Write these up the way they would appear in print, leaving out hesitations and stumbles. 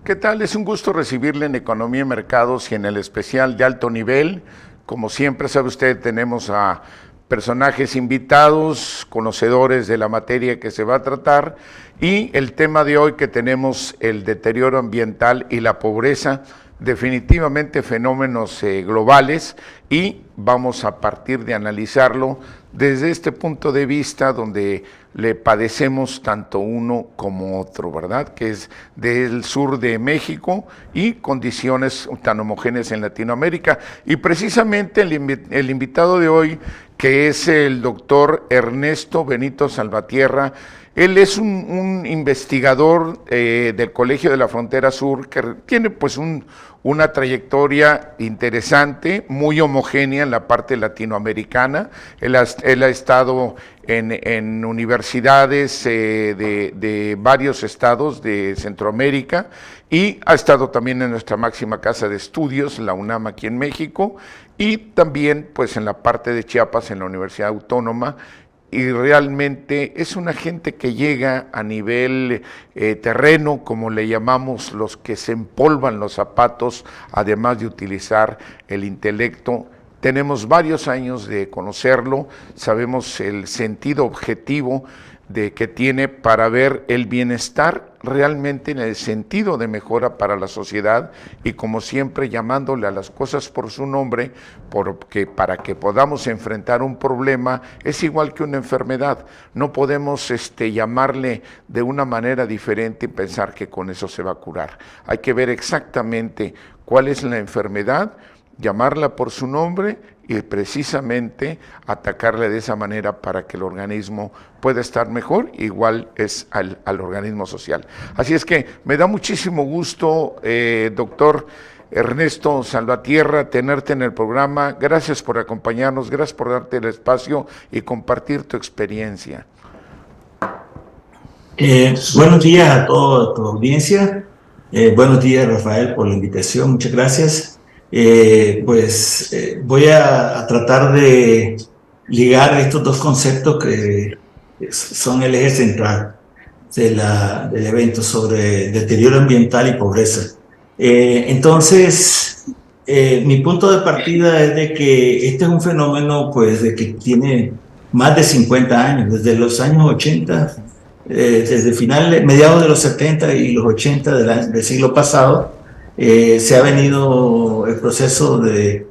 ¿Qué tal? Es un gusto recibirle en Economía y Mercados y en el especial de alto nivel. Como siempre, sabe usted, tenemos a personajes invitados, conocedores de la materia que se va a tratar, y el tema de hoy que tenemos, el deterioro ambiental y la pobreza, definitivamente fenómenos globales, y vamos a partir de analizarlo desde este punto de vista donde le padecemos tanto uno como otro, ¿verdad? Que es del sur de México y condiciones tan homogéneas en Latinoamérica. Y precisamente el invitado de hoy, que es el doctor Ernesto Benito Salvatierra. Él es un investigador del Colegio de la Frontera Sur que tiene pues una trayectoria interesante, muy homogénea en la parte latinoamericana. Él ha estado en universidades de varios estados de Centroamérica y ha estado también en nuestra máxima casa de estudios, la UNAM aquí en México, y también pues en la parte de Chiapas en la Universidad Autónoma. Y realmente es una gente que llega a nivel terreno, como le llamamos, los que se empolvan los zapatos, además de utilizar el intelecto. Tenemos varios años de conocerlo, sabemos el sentido objetivo de que tiene para ver el bienestar realmente en el sentido de mejora para la sociedad, y como siempre llamándole a las cosas por su nombre, porque para que podamos enfrentar un problema es igual que una enfermedad. No podemos llamarle de una manera diferente y pensar que con eso se va a curar. Hay que ver exactamente cuál es la enfermedad, llamarla por su nombre y precisamente atacarle de esa manera para que el organismo pueda estar mejor, igual es al organismo social. Así es que me da muchísimo gusto, doctor Ernesto Salvatierra, tenerte en el programa. Gracias por acompañarnos, gracias por darte el espacio y compartir tu experiencia. Buenos días a toda tu audiencia. Buenos días, Rafael, por la invitación. Muchas gracias. Voy a tratar de ligar estos dos conceptos que son el eje central del evento sobre deterioro ambiental y pobreza. Mi punto de partida es de que este es un fenómeno pues, de que tiene más de 50 años, desde los años 80, desde mediados de los 70 y los 80 del siglo pasado. Se ha venido el proceso de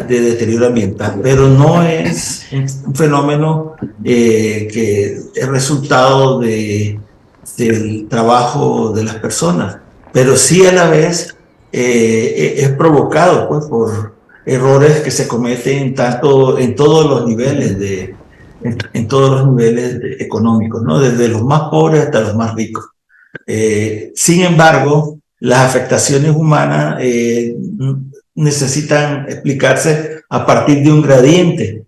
deterioro ambiental, pero no es un fenómeno que es resultado del trabajo de las personas, pero sí a la vez es provocado pues, por errores que se cometen en todos los niveles en todos los niveles económicos, ¿no? Desde los más pobres hasta los más ricos. Sin embargo, las afectaciones humanas necesitan explicarse a partir de un gradiente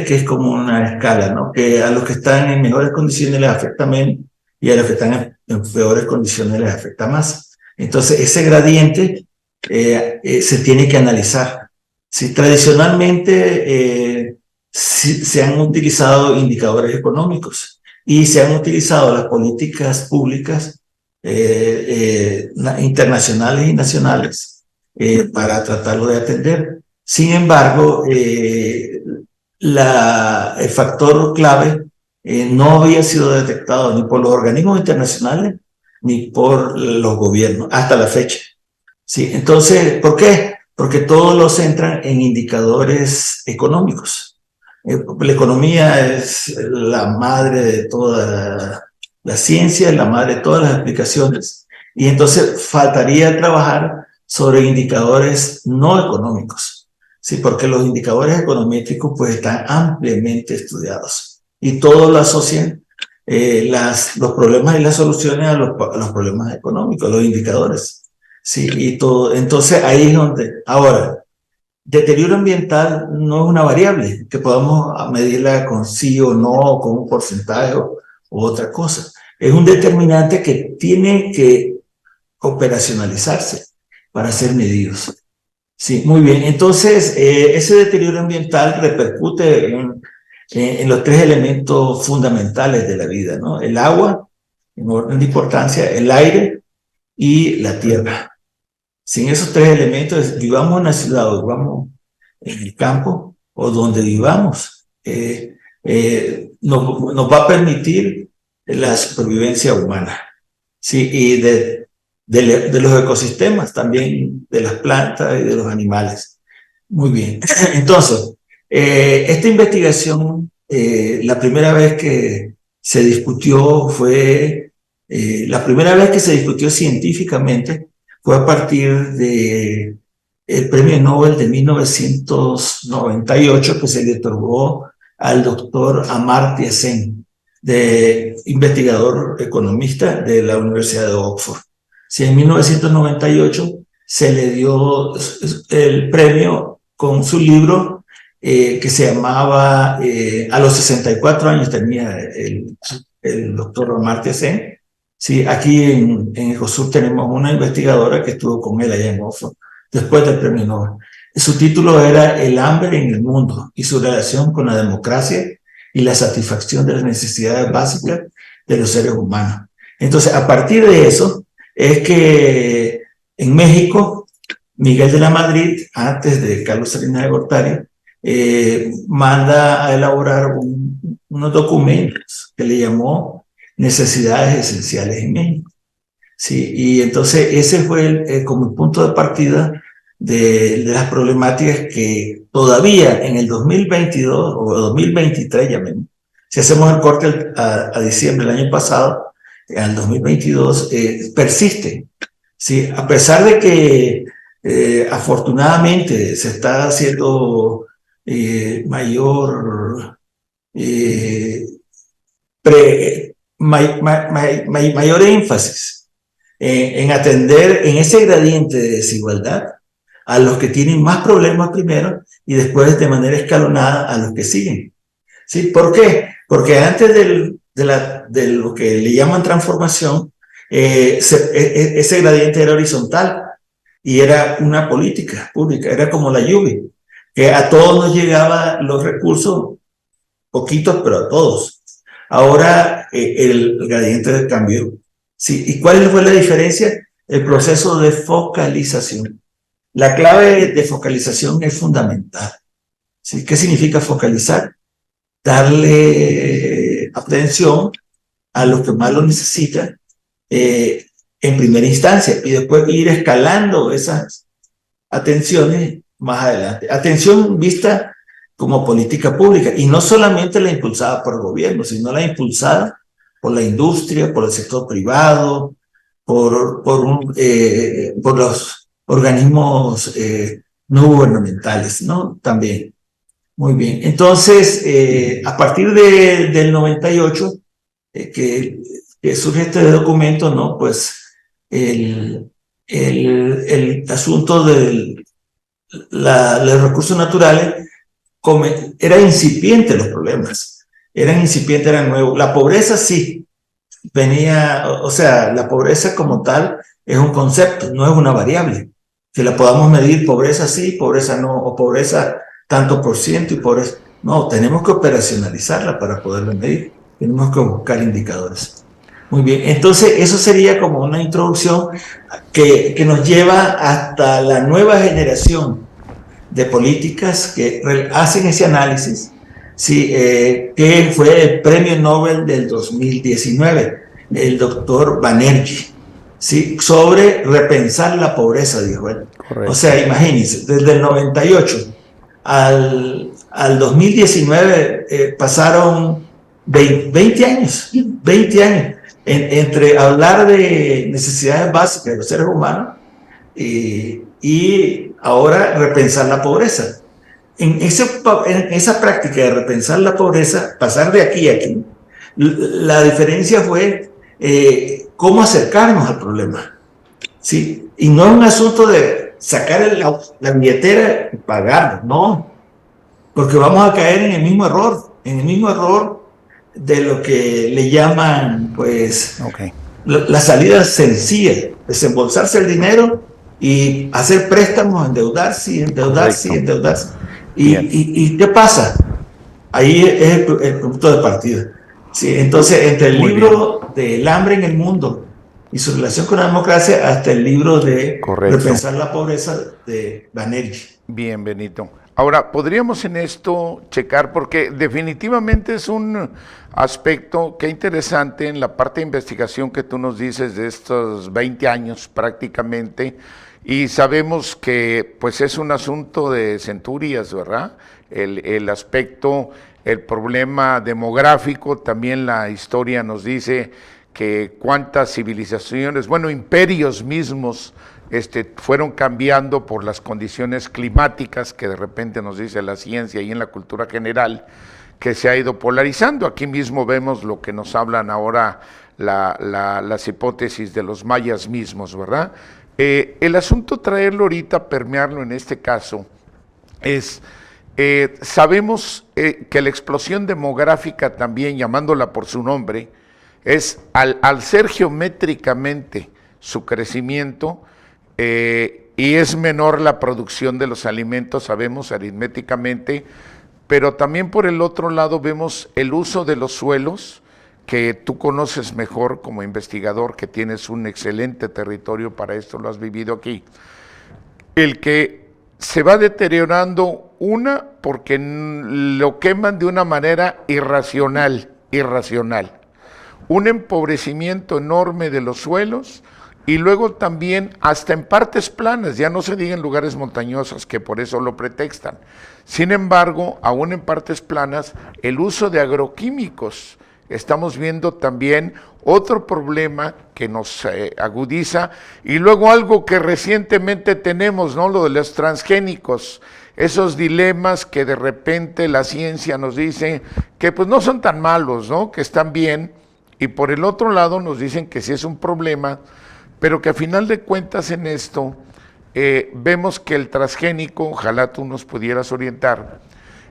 que es como una escala, ¿no? Que a los que están en mejores condiciones les afecta menos y a los que están en peores condiciones les afecta más. Entonces, ese gradiente se tiene que analizar. Si tradicionalmente se han utilizado indicadores económicos y se han utilizado las políticas públicas internacionales y nacionales para tratarlo de atender. Sin embargo, el factor clave no había sido detectado ni por los organismos internacionales ni por los gobiernos hasta la fecha. ¿Sí? Entonces, ¿por qué? Porque todos lo centran en indicadores económicos. La economía es la madre de toda la ciencia, es la madre de todas las explicaciones, y entonces faltaría trabajar sobre indicadores no económicos, ¿sí? Porque los indicadores econométricos pues están ampliamente estudiados y todos lo asocian los problemas y las soluciones a los problemas económicos, los indicadores, ¿sí? Y todo. Entonces ahí es donde, ahora, deterioro ambiental no es una variable que podamos medirla con sí o no, con un porcentaje o otra cosa. Es un determinante que tiene que operacionalizarse para ser medidos. Sí, muy bien. Entonces, ese deterioro ambiental repercute en los tres elementos fundamentales de la vida, ¿no? El agua, en orden de importancia, el aire y la tierra. Sin esos tres elementos, vivamos en la ciudad o vivamos en el campo o donde vivamos, nos va a permitir la supervivencia humana. Sí, y de los ecosistemas, también de las plantas y de los animales. Muy bien. Entonces, esta investigación, la primera vez que se discutió la primera vez que se discutió científicamente fue a partir de el premio Nobel de 1998 que se le otorgó al doctor Amartya Sen, investigador economista de la Universidad de Oxford. Sí, en 1998 se le dio el premio con su libro que se llamaba, a los 64 años tenía el doctor Amartya Sen. Sí, aquí en Ecosur tenemos una investigadora que estuvo con él allá en Oxford, después del premio Nobel. Su título era El hambre en el mundo y su relación con la democracia y la satisfacción de las necesidades básicas de los seres humanos. Entonces, a partir de eso, es que en México, Miguel de la Madrid, antes de Carlos Salinas de Gortari, manda a elaborar unos documentos que le llamó Necesidades Esenciales en México. Sí, y entonces ese fue como el punto de partida de las problemáticas que todavía en el 2022 o 2023, llamemos, si hacemos el corte a diciembre del año pasado, al 2022, persiste. ¿Sí? A pesar de que afortunadamente se está haciendo mayor énfasis en atender en ese gradiente de desigualdad a los que tienen más problemas primero y después de manera escalonada a los que siguen. ¿Sí? ¿Por qué? Porque antes de lo que le llaman transformación, ese gradiente era horizontal y era una política pública, era como la lluvia, que a todos nos llegaban los recursos, poquitos, pero a todos. Ahora el gradiente cambió. ¿Sí? ¿Y cuál fue la diferencia? El proceso de focalización. La clave de focalización es fundamental. ¿Sí? ¿Qué significa focalizar? Darle atención a los que más lo necesitan en primera instancia y después ir escalando esas atenciones más adelante. Atención vista como política pública y no solamente la impulsada por el gobierno, sino la impulsada por la industria, por el sector privado, por los organismos no gubernamentales, ¿no? También. Muy bien. Entonces, a partir del 98, que surge este documento, ¿no? Pues el asunto de los recursos naturales era incipiente los problemas. Eran incipientes, eran nuevos. La pobreza sí venía, o sea, la pobreza como tal es un concepto, no es una variable. Que la podamos medir, pobreza sí, pobreza no, o pobreza tanto por ciento y pobreza. No, tenemos que operacionalizarla para poderla medir. Tenemos que buscar indicadores. Muy bien, entonces eso sería como una introducción que nos lleva hasta la nueva generación de políticas que hacen ese análisis, sí, que fue el premio Nobel del 2019, el doctor Banerjee, ¿sí? Sobre repensar la pobreza, dijo él. Correcto. O sea, imagínense, desde el 98 al 2019 pasaron 20 años, 20 años, entre hablar de necesidades básicas de los seres humanos y ahora repensar la pobreza. En esa práctica de repensar la pobreza, pasar de aquí a aquí, la diferencia fue cómo acercarnos al problema. ¿Sí? Y no es un asunto de sacar la billetera y pagar, no, porque vamos a caer en el mismo error de lo que le llaman, pues, la salida sencilla, desembolsarse el dinero y hacer préstamos, endeudarse. ¿Y qué pasa? Ahí es el punto de partida. ¿Sí? Entonces, entre el libro del hambre en el mundo y su relación con la democracia hasta el libro de Correcto. Repensar la pobreza de Banerjee. Bien, Benito. Ahora, podríamos en esto checar, porque definitivamente es un aspecto que interesante en la parte de investigación que tú nos dices de estos 20 años prácticamente, y sabemos que pues es un asunto de centurias, ¿verdad? El aspecto, el problema demográfico, también la historia nos dice que cuántas civilizaciones, bueno, imperios mismos, fueron cambiando por las condiciones climáticas que de repente nos dice la ciencia y en la cultura general, que se ha ido polarizando. Aquí mismo vemos lo que nos hablan ahora las hipótesis de los mayas mismos, ¿verdad? El asunto traerlo ahorita, permearlo en este caso, es, sabemos que la explosión demográfica también, llamándola por su nombre, es al ser geométricamente su crecimiento, y es menor la producción de los alimentos, sabemos aritméticamente, pero también por el otro lado vemos el uso de los suelos, que tú conoces mejor como investigador, que tienes un excelente territorio para esto, lo has vivido aquí, el que se va deteriorando porque lo queman de una manera irracional, un empobrecimiento enorme de los suelos, y luego también hasta en partes planas, ya no se diga en lugares montañosos, que por eso lo pretextan. Sin embargo, aún en partes planas, el uso de agroquímicos. Estamos viendo también otro problema que nos agudiza, y luego algo que recientemente tenemos, ¿no? Lo de los transgénicos, esos dilemas que de repente la ciencia nos dice que pues no son tan malos, ¿no? Que están bien, y por el otro lado nos dicen que sí es un problema, pero que a final de cuentas en esto vemos que el transgénico, ojalá tú nos pudieras orientar,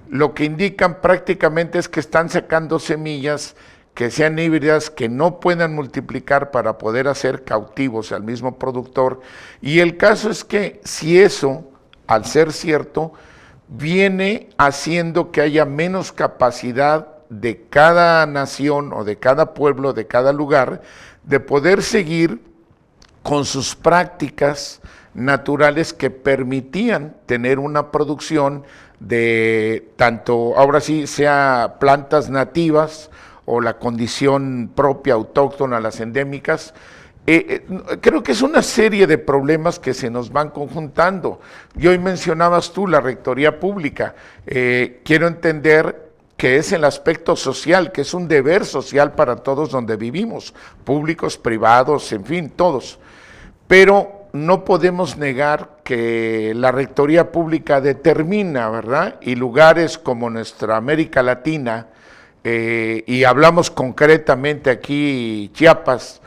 lo que indican prácticamente es que están sacando semillas que sean híbridas, que no puedan multiplicar para poder hacer cautivos al mismo productor, y el caso es que si eso, al ser cierto, viene haciendo que haya menos capacidad de cada nación o de cada pueblo, de cada lugar, de poder seguir con sus prácticas naturales que permitían tener una producción de tanto, ahora sí, sea plantas nativas o la condición propia, autóctona, las endémicas. Creo que es una serie de problemas que se nos van conjuntando. Y hoy mencionabas tú la rectoría pública. Quiero entender que es el aspecto social, que es un deber social para todos donde vivimos, públicos, privados, en fin, todos. Pero no podemos negar que la rectoría pública determina, ¿verdad? Y lugares como nuestra América Latina, y hablamos concretamente aquí Chiapas,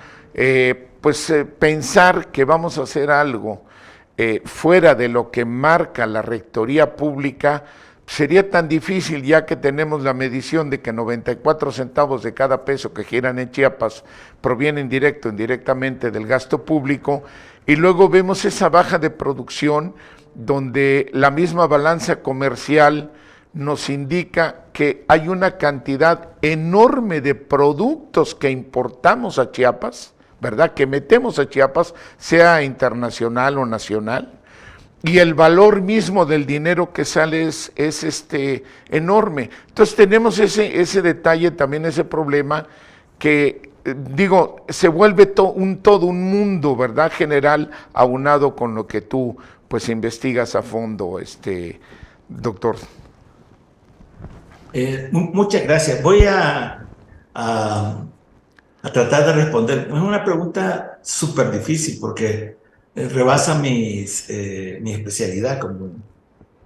pensar que vamos a hacer algo fuera de lo que marca la rectoría pública sería tan difícil, ya que tenemos la medición de que 94 centavos de cada peso que giran en Chiapas provienen directo o indirectamente del gasto público, y luego vemos esa baja de producción donde la misma balanza comercial nos indica que hay una cantidad enorme de productos que importamos a Chiapas, ¿verdad? Que metemos a Chiapas, sea internacional o nacional, y el valor mismo del dinero que sale es enorme. Entonces tenemos ese detalle, también ese problema que, digo, se vuelve todo un mundo, ¿verdad? General, aunado con lo que tú pues investigas a fondo, doctor. Muchas gracias. Voy a tratar de responder. Es una pregunta súper difícil porque rebasa mi especialidad como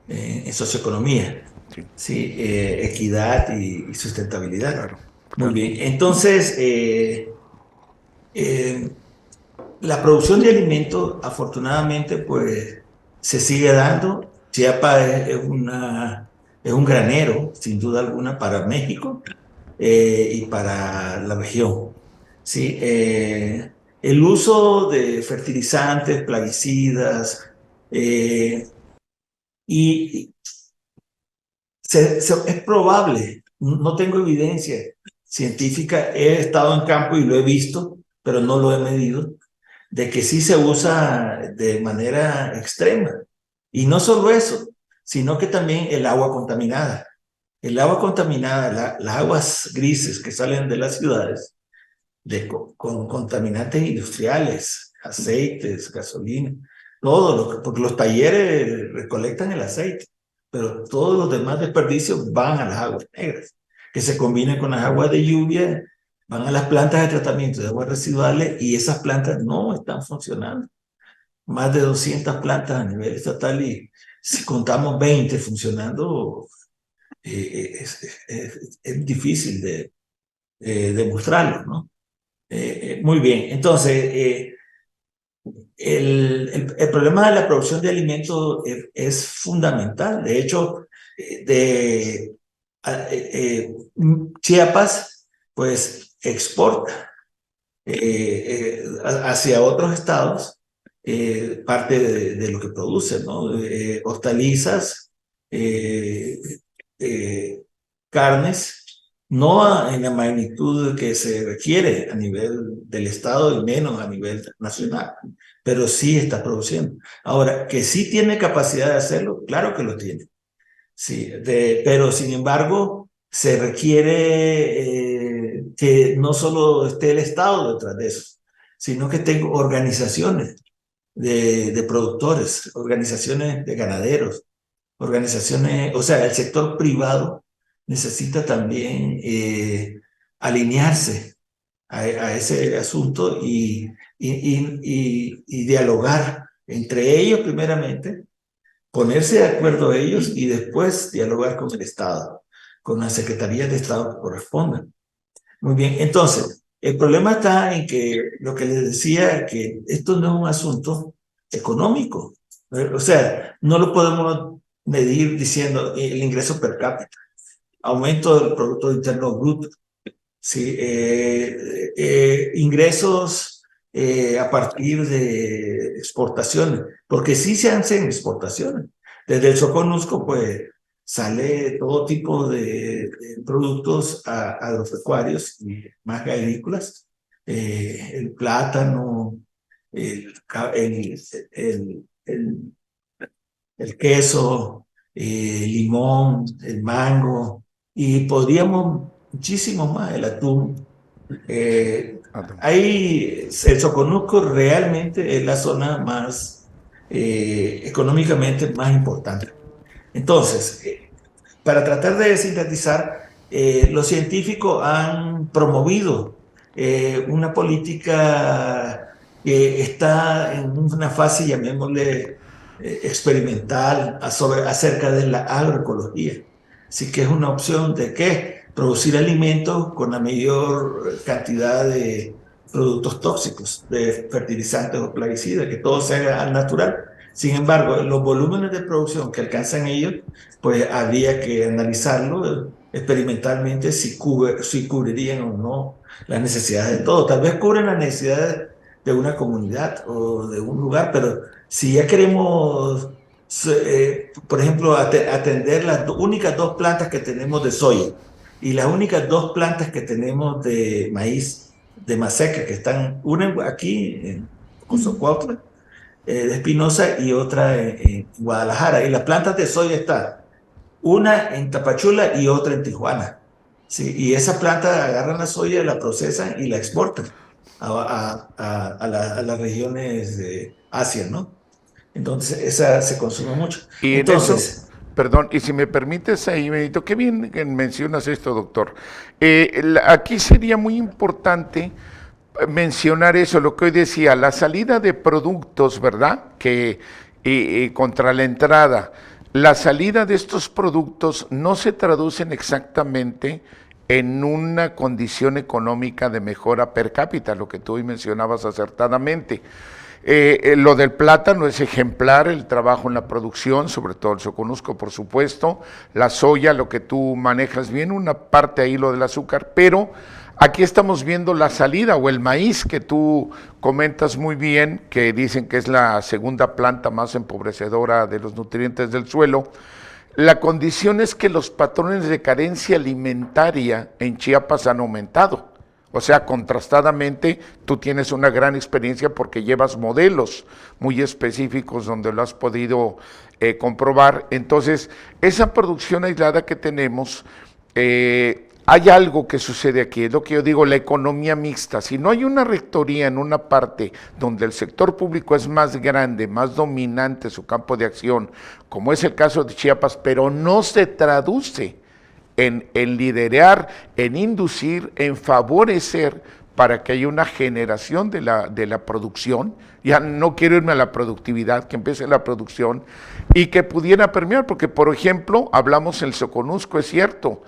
en socioeconomía, Sí, ¿sí? Equidad y sustentabilidad. claro, Muy claro. bien. Entonces, la producción de alimentos, afortunadamente, pues se sigue dando. Chiapas es un granero, sin duda alguna, para México y para la región. Sí, el uso de fertilizantes, plaguicidas, y es probable, no tengo evidencia científica, he estado en campo y lo he visto, pero no lo he medido, de que sí se usa de manera extrema. Y no solo eso, sino que también el agua contaminada. El agua contaminada, las aguas grises que salen de las ciudades, con contaminantes industriales, aceites, gasolina, todo lo que, porque los talleres recolectan el aceite, pero todos los demás desperdicios van a las aguas negras, que se combinan con las aguas de lluvia, van a las plantas de tratamiento de aguas residuales y esas plantas no están funcionando. Más de 200 plantas a nivel estatal y si contamos 20 funcionando, es difícil de demostrarlo, ¿no? Muy bien, entonces, el problema de la producción de alimentos es fundamental. De hecho, Chiapas, pues, exporta hacia otros estados parte de lo que produce, ¿no? Hortalizas, carnes, no en la magnitud que se requiere a nivel del Estado y menos a nivel nacional, pero sí está produciendo. Ahora, que sí tiene capacidad de hacerlo, claro que lo tiene. Sí, pero sin embargo, se requiere que no solo esté el Estado detrás de eso, sino que tenga organizaciones de productores, organizaciones de ganaderos, organizaciones, o sea, el sector privado necesita también alinearse a ese asunto y dialogar entre ellos primeramente, ponerse de acuerdo ellos y después dialogar con el Estado, con las secretarías de Estado que correspondan. Muy bien, entonces, el problema está en que lo que les decía, que esto no es un asunto económico. O sea, no lo podemos medir diciendo el ingreso per cápita, aumento del Producto Interno Bruto, ¿sí? Ingresos a partir de exportaciones, porque sí se hacen exportaciones. Desde el Soconusco, pues, sale todo tipo de productos agropecuarios y más agrícolas, el plátano, el, el, el, el queso, limón, el mango, y podríamos muchísimo más, el atún. Ahí el Soconusco realmente es la zona más económicamente más importante. Entonces, para tratar de sintetizar, los científicos han promovido una política que está en una fase, llamémosle, experimental acerca de la agroecología. Así que es una opción de qué producir alimentos con la mayor cantidad de productos tóxicos, de fertilizantes o plaguicidas, que todo se haga al natural. Sin embargo, los volúmenes de producción que alcanzan ellos, pues habría que analizarlo experimentalmente si cubrirían o no las necesidades de todo. Tal vez cubren las necesidades de una comunidad o de un lugar, pero si ya queremos, por ejemplo, atender las únicas dos plantas que tenemos de soya y las únicas dos plantas que tenemos de maíz, de maseca, que están una aquí en Cozocuautla, de Espinosa y otra en Guadalajara. Y las plantas de soya están una en Tapachula y otra en Tijuana. Sí, y esas plantas agarran la soya, la procesan y la exportan a las regiones de Asia, ¿no? Entonces, esa se consume mucho. Y en eso, Entonces, perdón, y si me permites ahí, Benito, qué bien que mencionas esto, doctor. Aquí sería muy importante mencionar eso, lo que hoy decía, la salida de productos, ¿verdad? Que contra la entrada, la salida de estos productos no se traducen exactamente en una condición económica de mejora per cápita, lo que tú hoy mencionabas acertadamente. Lo del plátano es ejemplar, el trabajo en la producción, sobre todo el Soconusco, por supuesto, la soya, lo que tú manejas bien, una parte ahí lo del azúcar, pero aquí estamos viendo la salida o el maíz que tú comentas muy bien, que dicen que es la segunda planta más empobrecedora de los nutrientes del suelo. La condición es que los patrones de carencia alimentaria en Chiapas han aumentado. O sea, contrastadamente, tú tienes una gran experiencia porque llevas modelos muy específicos donde lo has podido comprobar. Entonces, esa producción aislada que tenemos, hay algo que sucede aquí, es lo que yo digo, la economía mixta. Si no hay una rectoría en una parte donde el sector público es más grande, más dominante su campo de acción, como es el caso de Chiapas, pero no se traduce en liderar, en inducir, en favorecer para que haya una generación de la producción, ya no quiero irme a la productividad, que empiece la producción y que pudiera permear, porque por ejemplo, hablamos el Soconusco, es cierto,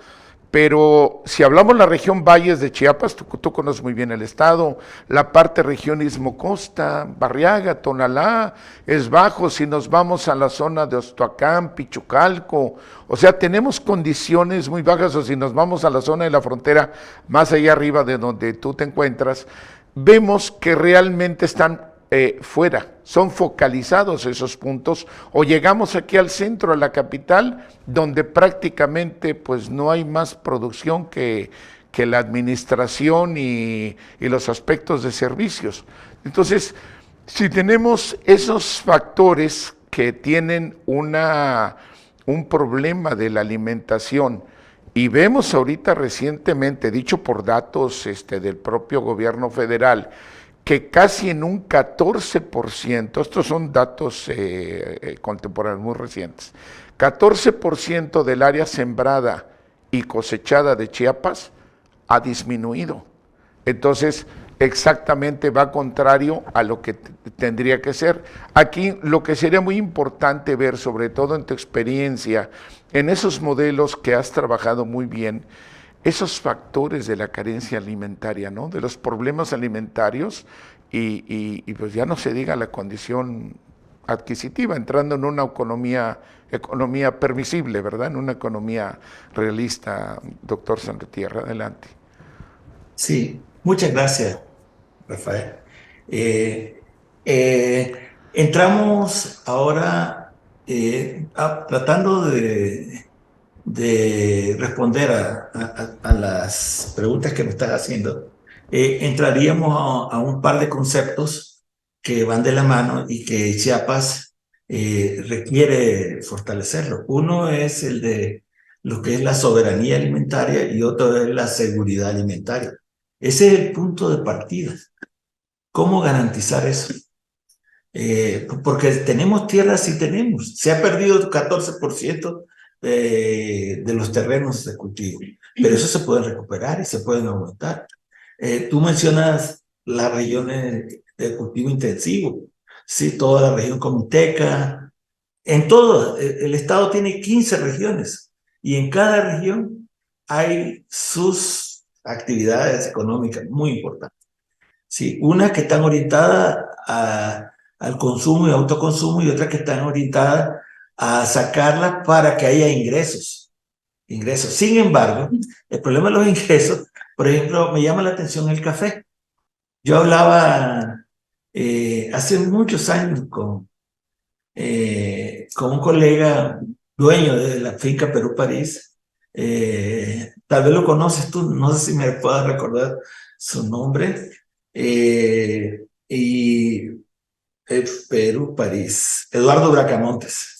pero si hablamos la región Valles de Chiapas, tú conoces muy bien el estado, la parte región Istmo-Costa, Barriaga, Tonalá, es bajo, si nos vamos a la zona de Ostoacán, Pichucalco, o sea, tenemos condiciones muy bajas, o si nos vamos a la zona de la frontera, más allá arriba de donde tú te encuentras, vemos que realmente están fuera, son focalizados esos puntos, o llegamos aquí al centro, a la capital, donde prácticamente pues no hay más producción que la administración y los aspectos de servicios. Entonces, si tenemos esos factores que tienen un problema de la alimentación, y vemos ahorita recientemente, dicho por datos del propio gobierno federal, que casi en un 14%, estos son datos contemporáneos muy recientes, 14% del área sembrada y cosechada de Chiapas ha disminuido. Entonces, exactamente va contrario a lo que tendría que ser. Aquí lo que sería muy importante ver, sobre todo en tu experiencia, en esos modelos que has trabajado muy bien, esos factores de la carencia alimentaria, ¿no? De los problemas alimentarios y pues ya no se diga la condición adquisitiva, entrando en una economía permisible, ¿verdad? En una economía realista, doctor Salvatierra, adelante. Sí, muchas gracias, Rafael. Eh, Entramos ahora tratando de responder a las preguntas que me estás haciendo. Entraríamos a un par de conceptos que van de la mano y que Chiapas requiere fortalecerlo. Uno es el de lo que es la soberanía alimentaria y otro es la seguridad alimentaria. Ese es el punto de partida. ¿Cómo garantizar eso? Porque tenemos tierra, sí tenemos. Se ha perdido el 14% de los terrenos de cultivo, pero eso se puede recuperar y se pueden aumentar. Tú mencionas las regiones de cultivo intensivo, sí, toda la región comiteca. En todo, el estado tiene 15 regiones y en cada región hay sus actividades económicas muy importantes. Sí, unas que están orientadas al consumo y autoconsumo y otras que están orientadas a sacarlas para que haya ingresos. Ingresos. Sin embargo, el problema de los ingresos, por ejemplo, me llama la atención el café. Yo hablaba hace muchos años con un colega dueño de la finca Perú París. Tal vez lo conoces tú, no sé si me puedas recordar su nombre. Y Perú París, Eduardo Bracamontes.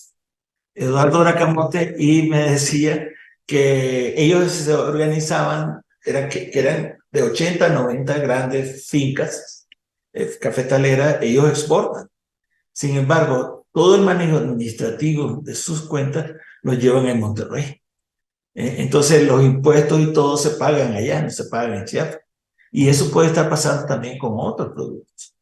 Eduardo Bracamontes, y me decía que ellos se organizaban, que eran de 80 a 90 grandes fincas cafetaleras, ellos exportan. Sin embargo, todo el manejo administrativo de sus cuentas lo llevan en Monterrey. Entonces los impuestos y todo se pagan allá, no se pagan en Chiapas. Y eso puede estar pasando también con otros productos.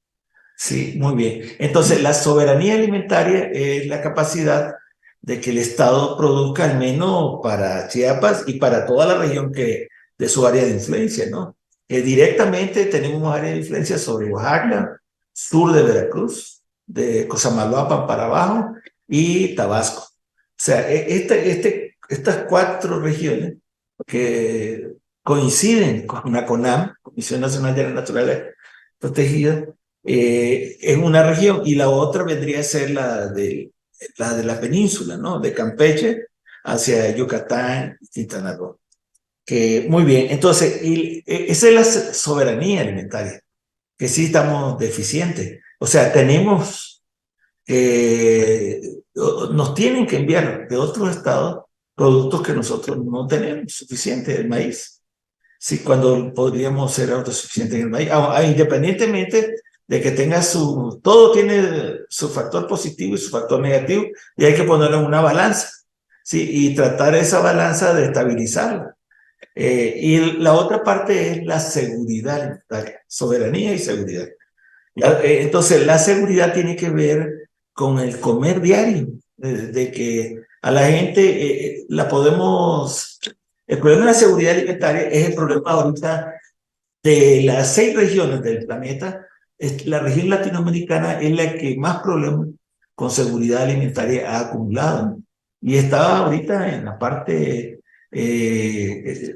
Sí, muy bien. Entonces la soberanía alimentaria es la capacidad de que el Estado produzca al menos para Chiapas y para toda la región de su área de influencia, ¿no? Directamente tenemos área de influencia sobre Oaxaca, sur de Veracruz, de Cosamaloapan para abajo y Tabasco. O sea, estas 4 regiones que coinciden con la CONAM, Comisión Nacional de la Naturaleza Protegida, es una región y la otra vendría a ser la de la península, ¿no? De Campeche hacia Yucatán y Quintana Roo. muy bien, entonces, esa es la soberanía alimentaria, que sí estamos deficientes. O sea, nos tienen que enviar de otros estados productos que nosotros no tenemos suficiente, el maíz. Sí, cuando podríamos ser autosuficientes en el maíz, independientemente de que todo tiene su factor positivo y su factor negativo, y hay que ponerlo en una balanza, sí, y tratar esa balanza de estabilizarla. Y la otra parte es la seguridad alimentaria, soberanía y seguridad. Entonces, la seguridad tiene que ver con el comer diario, de que a la gente la podemos... El problema de la seguridad alimentaria es el problema ahorita de las 6 regiones del planeta. La región latinoamericana es la que más problemas con seguridad alimentaria ha acumulado. Y está ahorita en la parte de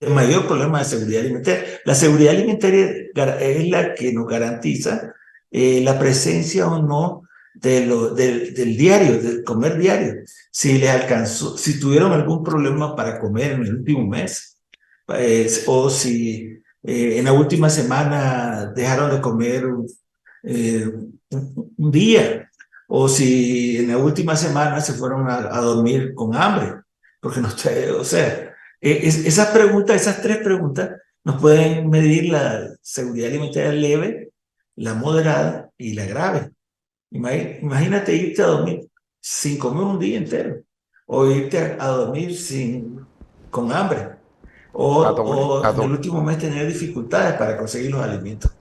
el mayor problema de seguridad alimentaria. La seguridad alimentaria es la que nos garantiza la presencia o no del diario, del comer diario. Si les alcanzó, si tuvieron algún problema para comer en el último mes, o si en la última semana dejaron de comer un día, o si en la última semana se fueron a dormir con hambre, porque no, o sea, esas preguntas, esas 3 preguntas, nos pueden medir la seguridad alimentaria leve, la moderada y la grave. Imagínate irte a dormir sin comer un día entero, o irte a dormir con hambre, A doble, o a en el doble. último mes tener dificultades para conseguir los alimentos.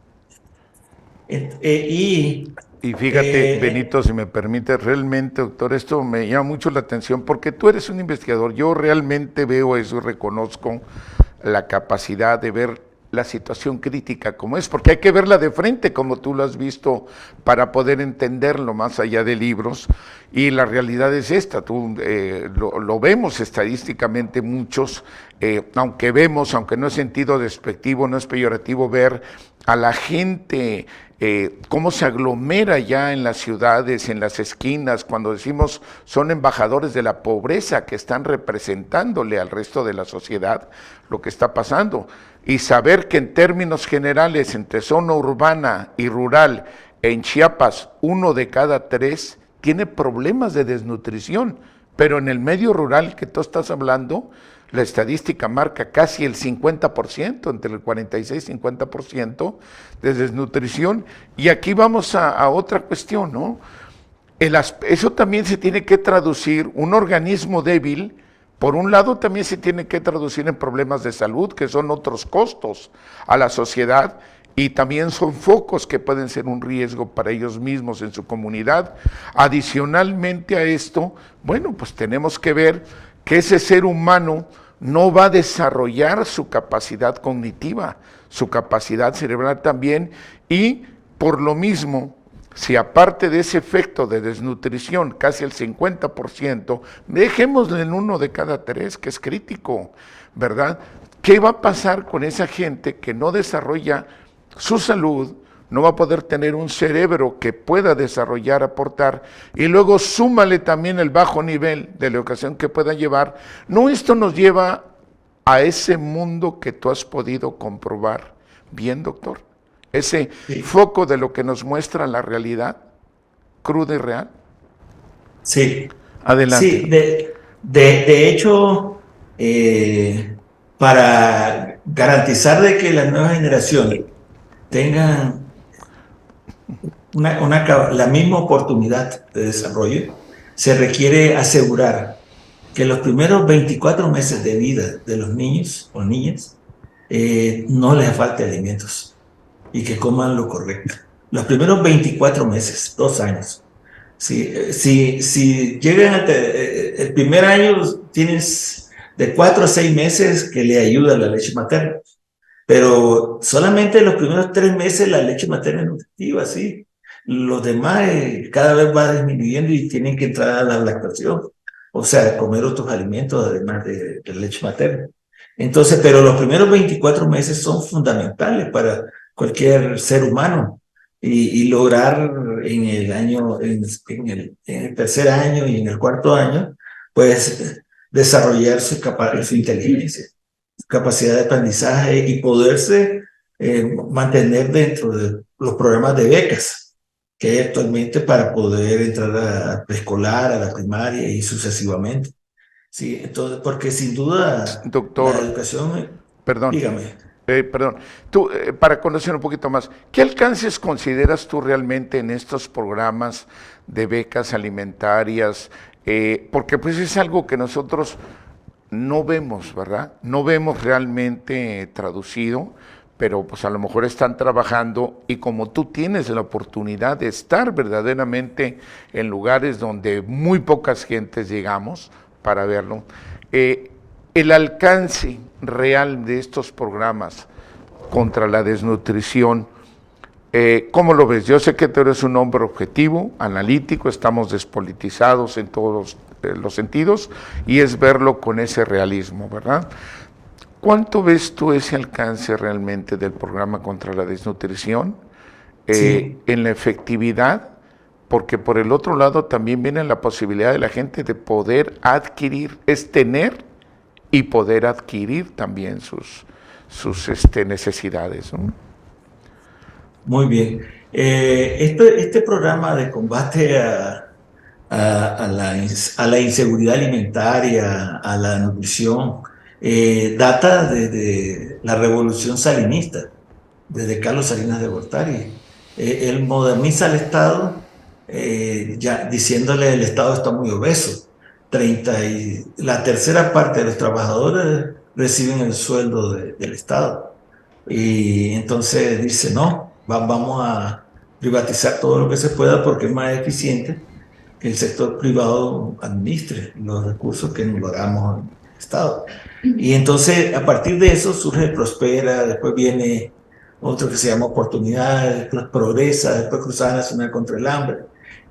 Y Y fíjate, eh, Benito, si me permite, realmente, doctor, esto me llama mucho la atención porque tú eres un investigador. Yo realmente veo eso y reconozco la capacidad de ver la situación crítica como es, porque hay que verla de frente como tú lo has visto para poder entenderlo más allá de libros. Y la realidad es esta, tú lo vemos estadísticamente muchos, aunque no es sentido despectivo, no es peyorativo ver a la gente cómo se aglomera ya en las ciudades, en las esquinas, cuando decimos son embajadores de la pobreza que están representándole al resto de la sociedad lo que está pasando. Y saber que en términos generales, entre zona urbana y rural, en Chiapas, 1 de cada 3 tiene problemas de desnutrición, pero en el medio rural que tú estás hablando, la estadística marca casi el 50%, entre el 46 y 50% de desnutrición. Y aquí vamos a otra cuestión, ¿no? Eso también se tiene que traducir, un organismo débil, por un lado también se tiene que traducir en problemas de salud, que son otros costos a la sociedad, y también son focos que pueden ser un riesgo para ellos mismos en su comunidad. Adicionalmente a esto, bueno, pues tenemos que ver que ese ser humano no va a desarrollar su capacidad cognitiva, su capacidad cerebral también, y por lo mismo, si aparte de ese efecto de desnutrición, casi el 50%, dejémosle en 1 de cada 3, que es crítico, ¿verdad? ¿Qué va a pasar con esa gente que no desarrolla su salud, no va a poder tener un cerebro que pueda desarrollar, aportar, y luego súmale también el bajo nivel de la educación que pueda llevar? No, esto nos lleva a ese mundo que tú has podido comprobar bien, doctor, ese sí, foco de lo que nos muestra la realidad cruda y real. sí, Adelante. sí, de hecho, para garantizar de que las nuevas generaciones tengan la misma oportunidad de desarrollo, se requiere asegurar que los primeros 24 meses de vida de los niños o niñas no les falte alimentos y que coman lo correcto. Los primeros 24 meses, 2 años. Si llegan el primer año, tienes de 4 a 6 meses que le ayuda la leche materna, pero solamente los primeros 3 meses la leche materna es nutritiva, sí. Los demás cada vez va disminuyendo y tienen que entrar a la lactación, o sea, comer otros alimentos además de leche materna. Entonces, pero los primeros 24 meses son fundamentales para cualquier ser humano y lograr en el año, en el tercer año y en el cuarto año, pues desarrollar su inteligencia, su capacidad de aprendizaje y poderse mantener dentro de los programas de becas que hay actualmente para poder entrar a preescolar, a la primaria y sucesivamente. Sí, entonces, porque sin duda la Doctor, educación, perdón, dígame. perdón, tú, para conocer un poquito más, ¿qué alcances consideras tú realmente en estos programas de becas alimentarias? Porque pues es algo que nosotros no vemos, ¿verdad? No vemos realmente traducido, pero pues a lo mejor están trabajando y como tú tienes la oportunidad de estar verdaderamente en lugares donde muy pocas gentes llegamos para verlo, el alcance real de estos programas contra la desnutrición, ¿cómo lo ves? Yo sé que tú eres un hombre objetivo, analítico, estamos despolitizados en todos los sentidos y es verlo con ese realismo, ¿verdad? ¿Cuánto ves tú ese alcance realmente del programa contra la desnutrición Sí, en la efectividad? Porque por el otro lado también viene la posibilidad de la gente de poder adquirir, es tener y poder adquirir también sus necesidades, ¿no? muy bien. Este programa de combate a la inseguridad alimentaria, a la nutrición, data desde la revolución salinista, desde Carlos Salinas de Gortari. Él moderniza el Estado, ya diciéndole el Estado está muy obeso. La tercera parte de los trabajadores reciben el sueldo del Estado. Y entonces dice, no, vamos a privatizar todo lo que se pueda porque es más eficiente que el sector privado administre los recursos que nos lo hagamos en el Estado. Y entonces, a partir de eso, surge Prospera, después viene otro que se llama Oportunidades, después Progresa, después Cruzada Nacional contra el Hambre.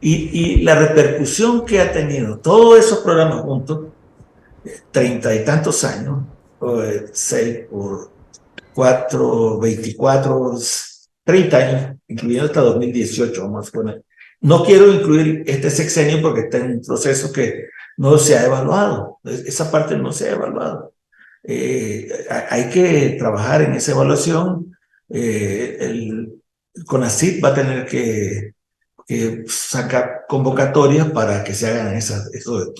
Y la repercusión que ha tenido todos esos programas juntos, 30 y tantos años, 6 por 4, 24, 30 años, incluyendo hasta 2018, vamos a poner. No quiero incluir este sexenio porque está en un proceso que no se ha evaluado. Esa parte no se ha evaluado. Hay que trabajar en esa evaluación. El CONACYT va a tener que sacar convocatorias para que se hagan esos estudios.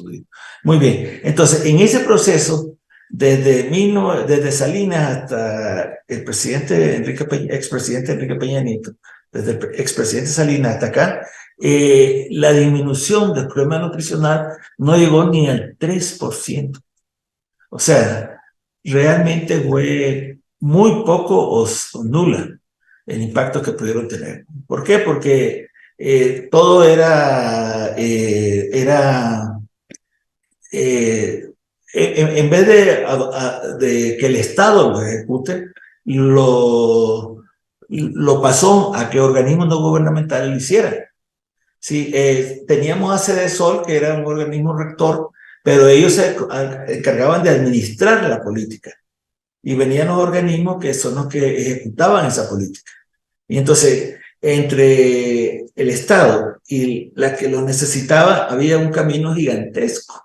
Muy bien, entonces en ese proceso, desde Salinas hasta el presidente expresidente Enrique Peña Nieto, desde el expresidente Salinas hasta acá, la disminución del problema nutricional no llegó ni al 3%. O sea, realmente fue muy poco o nula el impacto que pudieron tener. ¿Por qué? Porque todo eh, en vez de que el Estado lo ejecute, lo, lo pasó a que organismos no gubernamentales lo hicieran. Sí, teníamos a Sol, que era un organismo rector, pero ellos se encargaban de administrar la política y venían los organismos que son los que ejecutaban esa política. Y entonces, entre el Estado y la que lo necesitaba, había un camino gigantesco.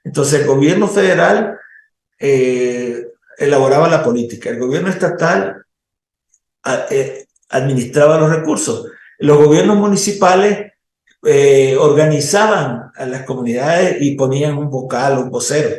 Entonces, el gobierno federal elaboraba la política, el gobierno estatal administraba los recursos, los gobiernos municipales organizaban a las comunidades y ponían un vocal, un vocero.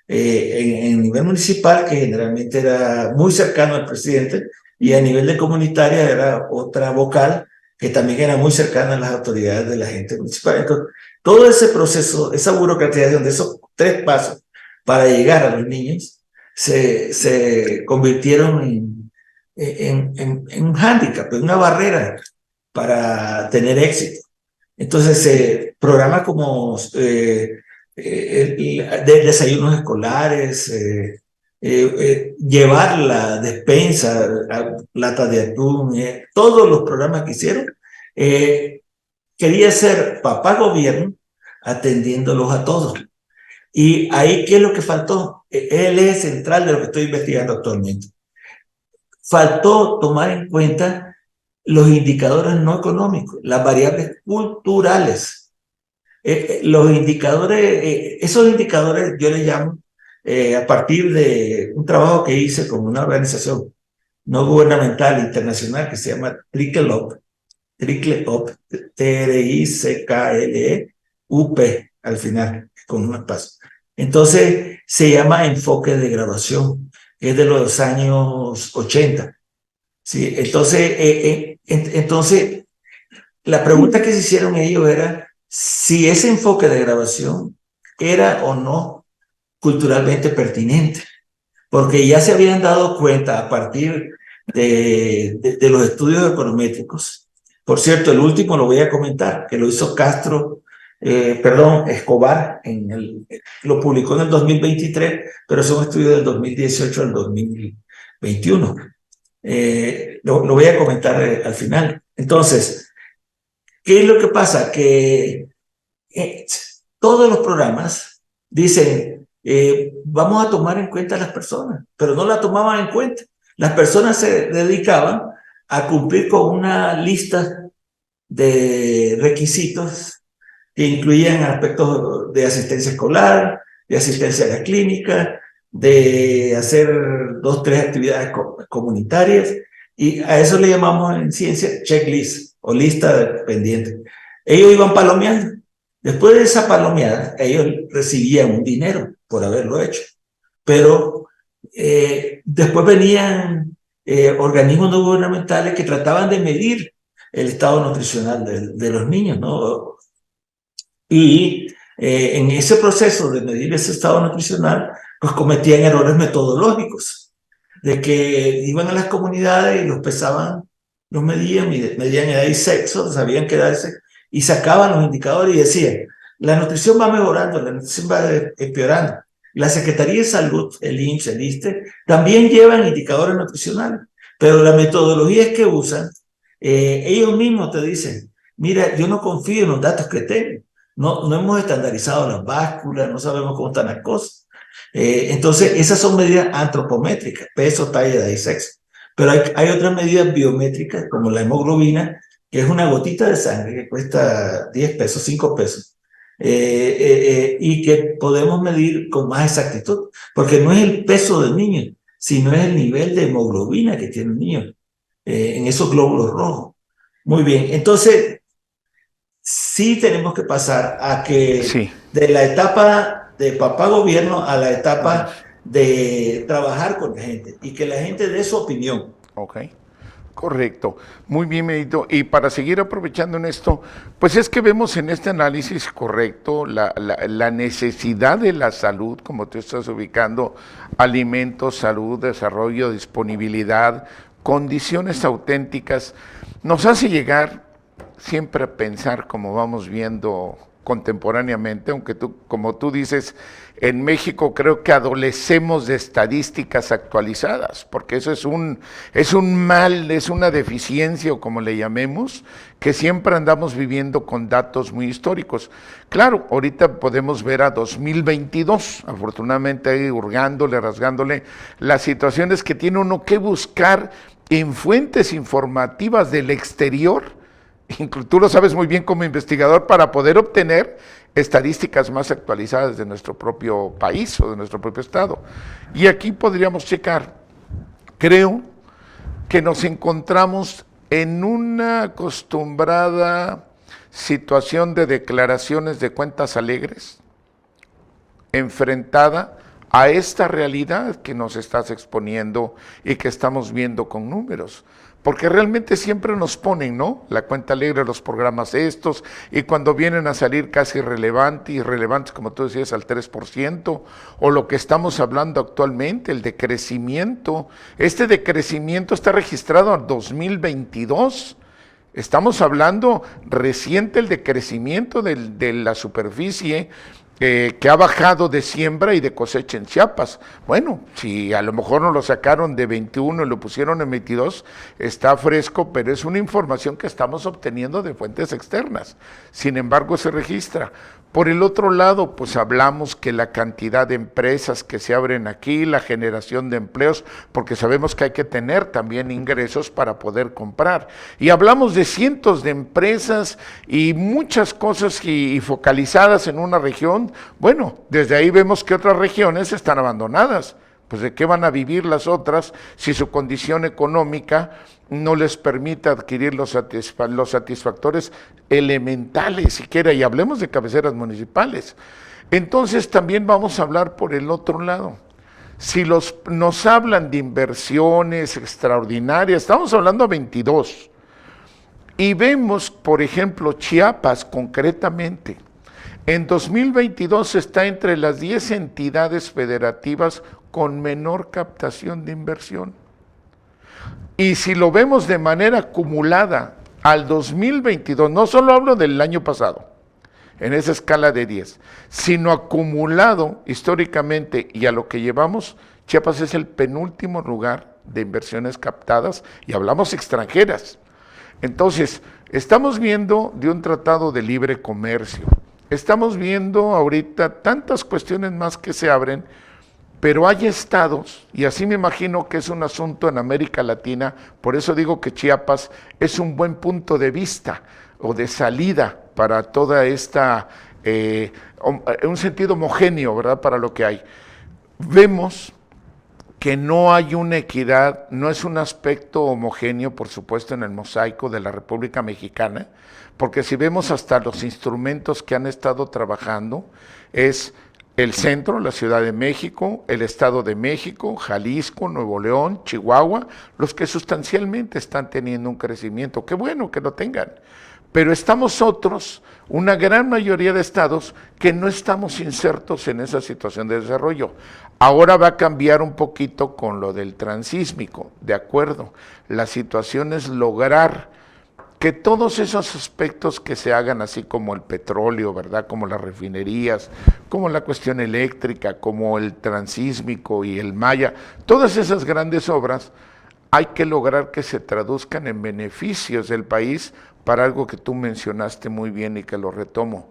En nivel municipal, que generalmente era muy cercano al presidente, y a nivel de comunitaria era otra vocal que también era muy cercana a las autoridades de la gente municipal. Entonces, todo ese proceso, esa burocratización de esos 3 pasos para llegar a los niños, se convirtieron en un hándicap, en una barrera para tener éxito. Entonces, programas como de desayunos escolares, llevar la despensa, lata de atún, todos los programas que hicieron, quería ser papá gobierno atendiéndolos a todos. Y ahí, ¿qué es lo que faltó? El eje central de lo que estoy investigando actualmente. Faltó tomar en cuenta los indicadores no económicos, las variables culturales. los indicadores, esos indicadores yo les llamo, a partir de un trabajo que hice con una organización no gubernamental internacional que se llama Trickle Up, Trickle-up al final, con un espacio. Entonces, se llama enfoque de graduación, es de los años 80. ¿Sí? Entonces, la pregunta que se hicieron ellos era si ese enfoque de graduación era o no culturalmente pertinente, porque ya se habían dado cuenta a partir de los estudios econométricos. Por cierto, el último lo voy a comentar, que lo hizo Escobar, lo publicó en el 2023, pero es un estudio del 2018 al 2021. Lo voy a comentar al final. Entonces, ¿qué es lo que pasa? Que todos los programas dicen, vamos a tomar en cuenta a las personas, pero no la tomaban en cuenta. Las personas se dedicaban a cumplir con una lista de requisitos que incluían aspectos de asistencia escolar, de asistencia a la clínica, de hacer 2, 3 actividades comunitarias, y a eso le llamamos en ciencia checklist o lista de pendientes. Ellos iban palomeando. Después de esa palomeada, ellos recibían un dinero por haberlo hecho, pero después venían organismos no gubernamentales que trataban de medir el estado nutricional de los niños, ¿no? Y en ese proceso de medir ese estado nutricional, pues cometían errores metodológicos, de que iban a las comunidades y los pesaban, los medían edad y sexo, sabían qué edad y sacaban los indicadores y decían, la nutrición va mejorando, la nutrición va empeorando. La Secretaría de Salud, el IMSS, el ISSSTE, también llevan indicadores nutricionales, pero la metodología que usan, ellos mismos te dicen, mira, yo no confío en los datos que tengo, no hemos estandarizado las básculas, no sabemos cómo están las cosas. Entonces, esas son medidas antropométricas, peso, talla, edad y sexo. Pero hay otras medidas biométricas, como la hemoglobina, que es una gotita de sangre que cuesta 10 pesos, 5 pesos, y que podemos medir con más exactitud, porque no es el peso del niño, sino es el nivel de hemoglobina que tiene el niño en esos glóbulos rojos. Muy bien, entonces sí tenemos que pasar a que sí, de la etapa de papá gobierno a la etapa de trabajar con la gente y que la gente dé su opinión. Ok. Correcto, muy bien medido. Y para seguir aprovechando en esto, pues es que vemos en este análisis correcto la necesidad de la salud, como tú estás ubicando, alimentos, salud, desarrollo, disponibilidad, condiciones auténticas, nos hace llegar siempre a pensar, como vamos viendo contemporáneamente, aunque como tú dices, en México creo que adolecemos de estadísticas actualizadas, porque eso es un mal, es una deficiencia o como le llamemos, que siempre andamos viviendo con datos muy históricos. Claro, ahorita podemos ver a 2022, afortunadamente ahí hurgándole, rasgándole, las situaciones que tiene uno que buscar en fuentes informativas del exterior. Tú lo sabes muy bien como investigador, para poder obtener estadísticas más actualizadas de nuestro propio país o de nuestro propio estado. Y aquí podríamos checar, creo que nos encontramos en una acostumbrada situación de declaraciones de cuentas alegres, enfrentada a esta realidad que nos estás exponiendo y que estamos viendo con números. Porque realmente siempre nos ponen, ¿no? La cuenta alegre, los programas estos, y cuando vienen a salir casi irrelevantes, como tú decías, al 3%, o lo que estamos hablando actualmente, el decrecimiento. Este decrecimiento está registrado en 2022. Estamos hablando reciente el decrecimiento de la superficie que ha bajado de siembra y de cosecha en Chiapas. Bueno, si a lo mejor no lo sacaron de 21 y lo pusieron en 22, está fresco, pero es una información que estamos obteniendo de fuentes externas. Sin embargo, se registra. Por el otro lado, pues hablamos que la cantidad de empresas que se abren aquí, la generación de empleos, porque sabemos que hay que tener también ingresos para poder comprar. Y hablamos de cientos de empresas y muchas cosas y focalizadas en una región. Bueno, desde ahí vemos que otras regiones están abandonadas. Pues de qué van a vivir las otras si su condición económica no les permite adquirir los satisfactores elementales siquiera, y hablemos de cabeceras municipales. Entonces también vamos a hablar por el otro lado. Si nos hablan de inversiones extraordinarias, estamos hablando a 22, y vemos, por ejemplo, Chiapas concretamente, en 2022 está entre las 10 entidades federativas con menor captación de inversión. Y si lo vemos de manera acumulada al 2022, no solo hablo del año pasado, en esa escala de 10, sino acumulado históricamente y a lo que llevamos, Chiapas es el penúltimo lugar de inversiones captadas, y hablamos extranjeras. Entonces, estamos viendo de un tratado de libre comercio, estamos viendo ahorita tantas cuestiones más que se abren, pero hay estados, y así me imagino que es un asunto en América Latina, por eso digo que Chiapas es un buen punto de vista o de salida para toda esta, un sentido homogéneo, ¿verdad?, para lo que hay. Vemos que no hay una equidad, no es un aspecto homogéneo, por supuesto, en el mosaico de la República Mexicana, porque si vemos hasta los instrumentos que han estado trabajando, es el centro, la Ciudad de México, el Estado de México, Jalisco, Nuevo León, Chihuahua, los que sustancialmente están teniendo un crecimiento. Qué bueno que lo tengan. Pero estamos otros, una gran mayoría de estados, que no estamos insertos en esa situación de desarrollo. Ahora va a cambiar un poquito con lo del transísmico, de acuerdo. La situación es lograr que todos esos aspectos que se hagan, así como el petróleo, ¿verdad?, como las refinerías, como la cuestión eléctrica, como el transísmico y el Maya, todas esas grandes obras, hay que lograr que se traduzcan en beneficios del país para algo que tú mencionaste muy bien y que lo retomo,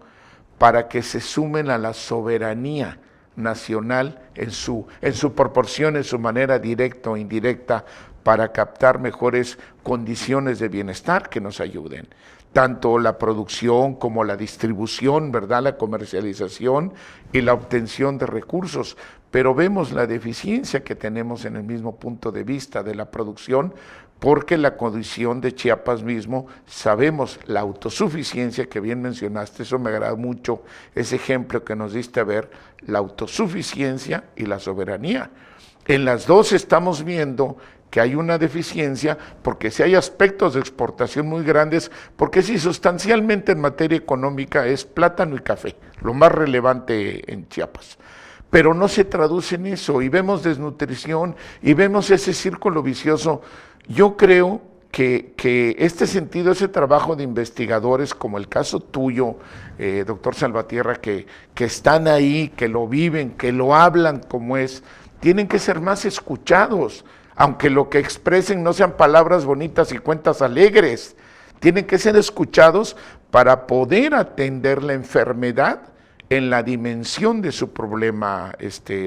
para que se sumen a la soberanía nacional en su proporción, en su manera directa o indirecta, para captar mejores condiciones de bienestar que nos ayuden. Tanto la producción como la distribución, ¿verdad?, la comercialización y la obtención de recursos. Pero vemos la deficiencia que tenemos en el mismo punto de vista de la producción, porque la condición de Chiapas mismo, sabemos la autosuficiencia que bien mencionaste, eso me agrada mucho, ese ejemplo que nos diste a ver, la autosuficiencia y la soberanía. En las dos estamos viendo que hay una deficiencia, porque si hay aspectos de exportación muy grandes, porque si sustancialmente en materia económica es plátano y café, lo más relevante en Chiapas, pero no se traduce en eso, y vemos desnutrición, y vemos ese círculo vicioso. Yo creo que este sentido, ese trabajo de investigadores, como el caso tuyo, doctor Salvatierra, que están ahí, que lo viven, que lo hablan como es, tienen que ser más escuchados, aunque lo que expresen no sean palabras bonitas y cuentas alegres, tienen que ser escuchados para poder atender la enfermedad en la dimensión de su problema,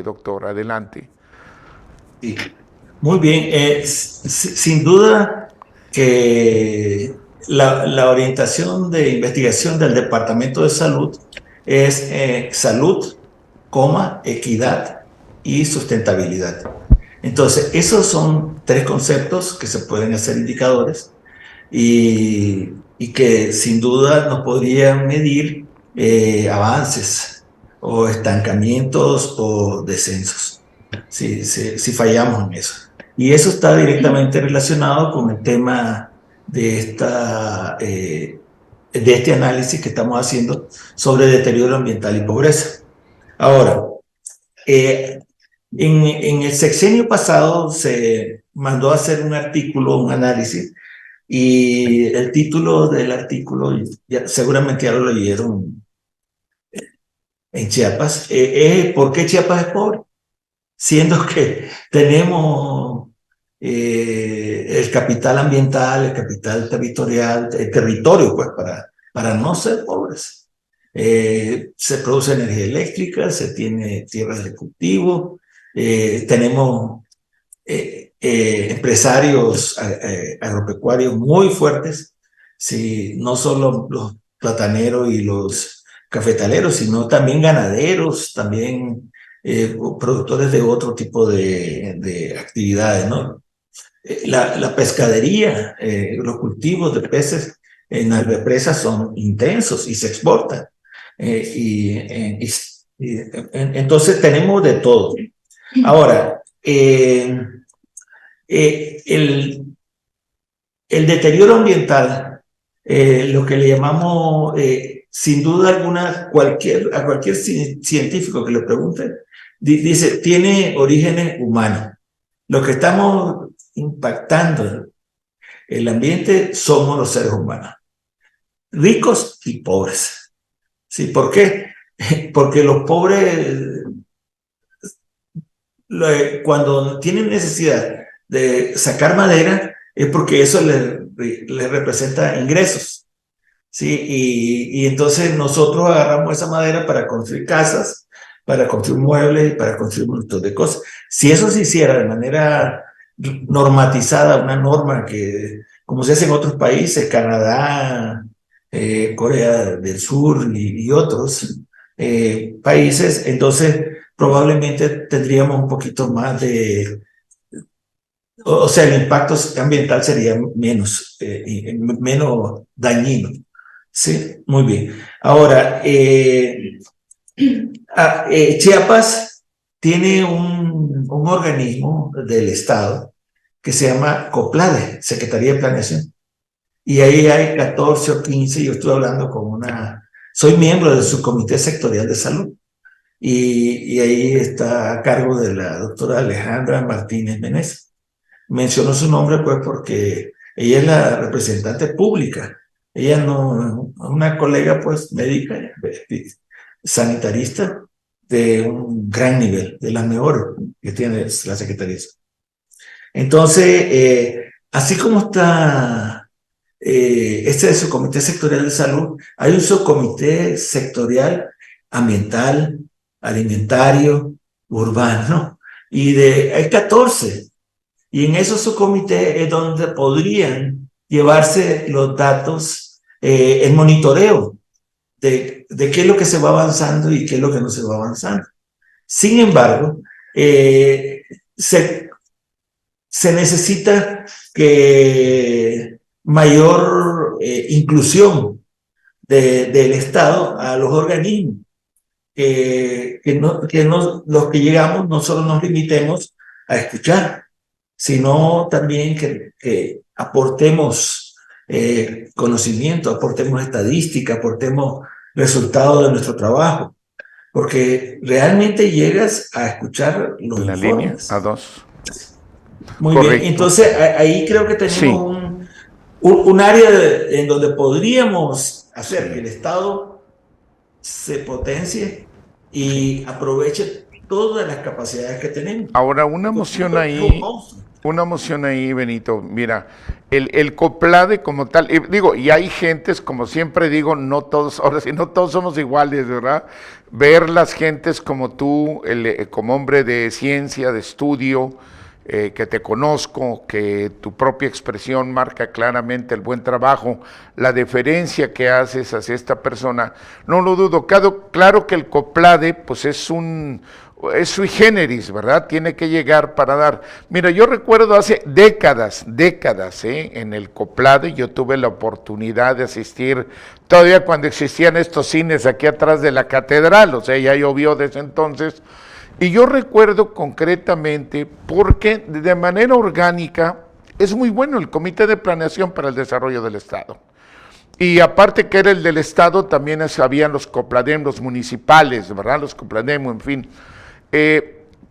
doctor. Adelante. Sí, muy bien. Sin duda que la orientación de investigación del Departamento de Salud es salud, equidad y sustentabilidad. Entonces, esos son tres conceptos que se pueden hacer indicadores y que sin duda nos podrían medir avances o estancamientos o descensos, si fallamos en eso. Y eso está directamente relacionado con el tema de este análisis que estamos haciendo sobre deterioro ambiental y pobreza. Ahora, en el sexenio pasado se mandó a hacer un artículo, un análisis, y el título del artículo, seguramente ya lo leyeron en Chiapas, es ¿por qué Chiapas es pobre? Siendo que tenemos el capital ambiental, el capital territorial, el territorio, pues, para no ser pobres. Se produce energía eléctrica, se tiene tierras de cultivo, tenemos empresarios agropecuarios muy fuertes, sí, no solo los plataneros y los cafetaleros, sino también ganaderos, también productores de otro tipo de actividades, ¿no? La pescadería, los cultivos de peces en las represas son intensos y se exportan. Entonces tenemos de todo. Ahora, el deterioro ambiental, lo que le llamamos, sin duda alguna, a cualquier científico que le pregunte, dice, tiene orígenes humanos. Lo que estamos impactando el ambiente somos los seres humanos, ricos y pobres. ¿Sí? ¿Por qué? Porque los pobres, cuando tienen necesidad de sacar madera, es porque eso les representa ingresos. ¿Sí? Y entonces nosotros agarramos esa madera para construir casas, para construir muebles, para construir un montón de cosas. Si eso se hiciera de manera normatizada, una norma que, como se hace en otros países, Canadá, Corea del Sur y otros países, entonces probablemente tendríamos un poquito más o sea, el impacto ambiental sería menos dañino. Sí, muy bien. Ahora, Chiapas tiene un organismo del Estado que se llama COPLADE, Secretaría de Planeación. Y ahí hay 14 o 15, yo estuve hablando soy miembro del subcomité sectorial de salud. Y ahí está a cargo de la doctora Alejandra Martínez Menez. Menciono su nombre pues porque ella es la representante pública. Ella no, una colega pues médica, sanitarista de un gran nivel, de las mejores que tiene la Secretaría. Entonces, así como está este es su comité sectorial de salud, hay un subcomité sectorial ambiental, alimentario, urbano, y hay 14. Y en esos subcomités es donde podrían llevarse los datos, el monitoreo de qué es lo que se va avanzando y qué es lo que no se va avanzando. Sin embargo, se necesita que mayor inclusión del Estado a los organismos, los que llegamos no solo nos limitemos a escuchar, sino también que aportemos conocimiento, aportemos estadística, aportemos resultados de nuestro trabajo, porque realmente llegas a escuchar los en la informes. línea A2. Muy Correcto. bien, entonces ahí creo que tenemos Sí. un área en donde podríamos hacer Sí. que el Estado se potencie y aproveche todas las capacidades que tenemos. Ahora, una moción ahí, Benito, mira, el COPLADE como tal, y hay gentes, como siempre digo, no todos, ahora sí, no todos somos iguales, ¿verdad? Ver las gentes como tú, como hombre de ciencia, de estudio, que te conozco, que tu propia expresión marca claramente el buen trabajo, la deferencia que haces hacia esta persona, no lo dudo. Claro que el COPLADE, pues es sui generis, ¿verdad? Tiene que llegar para dar. Mira, yo recuerdo hace décadas, en el COPLADE, yo tuve la oportunidad de asistir, todavía cuando existían estos cines aquí atrás de la catedral, o sea, ya llovió desde entonces. Y yo recuerdo concretamente porque de manera orgánica es muy bueno el Comité de Planeación para el Desarrollo del Estado. Y aparte que era el del Estado, también habían los COPLADEM, los municipales, ¿verdad? Los COPLADEM, en fin.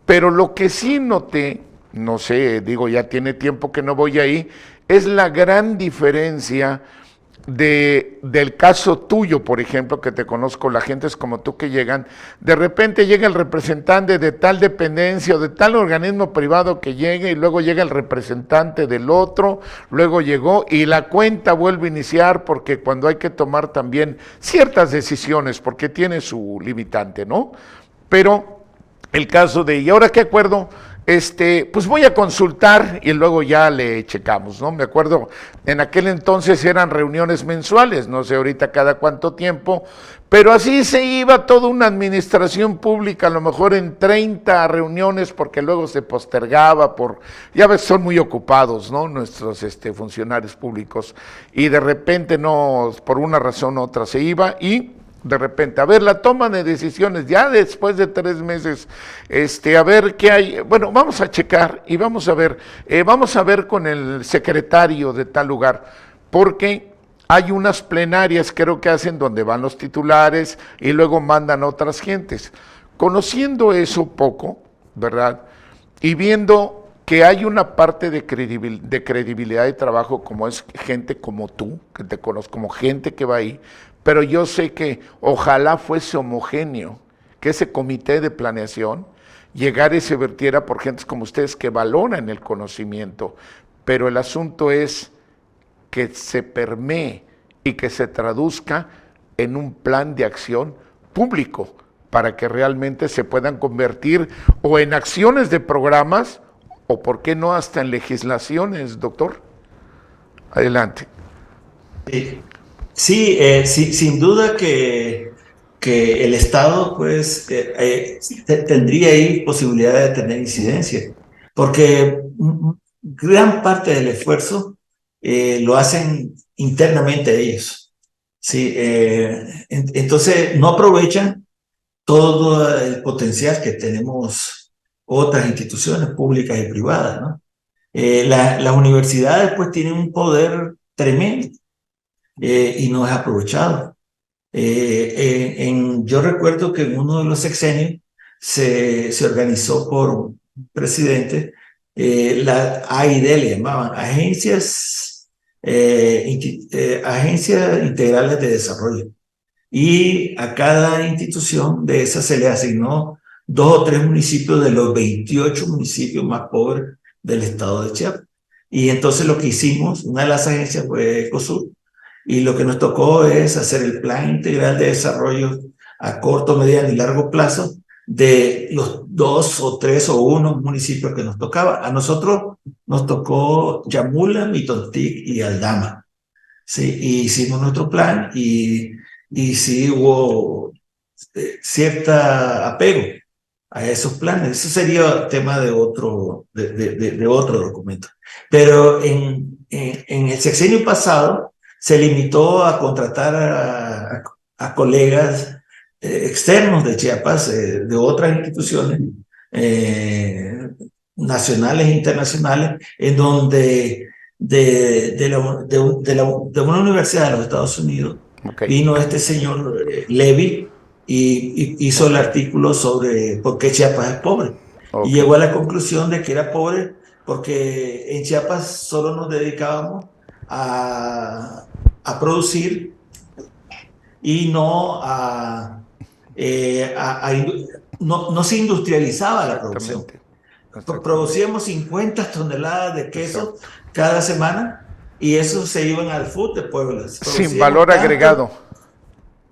Pero lo que sí noté, no sé, digo, ya tiene tiempo que no voy ahí, es la gran diferencia del caso tuyo, por ejemplo, que te conozco, la gente es como tú que llegan, de repente llega el representante de tal dependencia o de tal organismo privado que llegue y luego llega el representante del otro, luego llegó y la cuenta vuelve a iniciar porque cuando hay que tomar también ciertas decisiones, porque tiene su limitante, ¿no? Pero el caso de, ¿y ahora qué acuerdo? Pues voy a consultar y luego ya le checamos, ¿no? Me acuerdo, en aquel entonces eran reuniones mensuales, no sé ahorita cada cuánto tiempo, pero así se iba toda una administración pública, a lo mejor en 30 reuniones, porque luego se postergaba ya ves, son muy ocupados, ¿no? Nuestros funcionarios públicos, y de repente no, por una razón u otra se iba y de repente, a ver, la toma de decisiones, ya después de 3 meses, a ver qué hay, bueno, vamos a checar y vamos a ver con el secretario de tal lugar, porque hay unas plenarias, creo que hacen donde van los titulares y luego mandan a otras gentes. Conociendo eso poco, ¿verdad? Y viendo que hay una parte de credibilidad de trabajo, como es gente como tú, que te conozco, como gente que va ahí, pero yo sé que ojalá fuese homogéneo, que ese comité de planeación llegara y se vertiera por gentes como ustedes que valoran el conocimiento, pero el asunto es que se permee y que se traduzca en un plan de acción público para que realmente se puedan convertir o en acciones de programas o, ¿por qué no, hasta en legislaciones, doctor? Adelante. Sí, sí, sin duda que el Estado pues tendría ahí posibilidad de tener incidencia, porque gran parte del esfuerzo lo hacen internamente ellos. Sí, entonces no aprovechan todo el potencial que tenemos otras instituciones públicas y privadas, ¿no? Las universidades pues tienen un poder tremendo y no es aprovechado. Yo recuerdo que en uno de los sexenios se organizó por un presidente, la AID le llamaban, Agencias Integrales de Desarrollo. Y a cada institución de esas se le asignó 2 o 3 municipios de los 28 municipios más pobres del estado de Chiapas. Y entonces lo que hicimos, una de las agencias fue ECOSUR, y lo que nos tocó es hacer el plan integral de desarrollo a corto, mediano y largo plazo de los 2 o 3 o 1 municipios que nos tocaba. A nosotros nos tocó Yamula, Mitontic y Aldama. Sí, y hicimos nuestro plan y sí hubo cierta apego a esos planes. Eso sería tema de otro documento. Pero en el sexenio pasado se limitó a contratar a colegas externos de Chiapas, de otras instituciones nacionales e internacionales, en donde de una universidad de los Estados Unidos vino este señor Levy y hizo el artículo sobre por qué Chiapas es pobre. Y llegó a la conclusión de que era pobre porque en Chiapas solo nos dedicábamos a producir y no no se industrializaba la producción. Producíamos 50 toneladas de queso cada semana y eso se iban al food de Puebla. Sin valor agregado.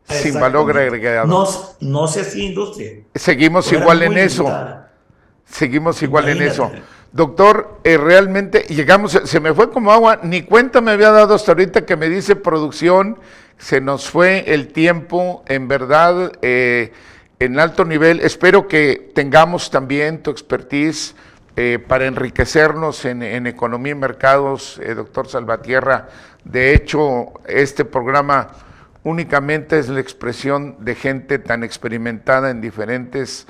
Sin valor agregado. No se hacía industria. Seguimos igual en eso. Seguimos igual en eso. Doctor, realmente llegamos, se me fue como agua, ni cuenta me había dado hasta ahorita que me dice producción, se nos fue el tiempo, en verdad, en alto nivel. Espero que tengamos también tu expertise para enriquecernos en economía y mercados, doctor Salvatierra. De hecho, este programa únicamente es la expresión de gente tan experimentada en diferentes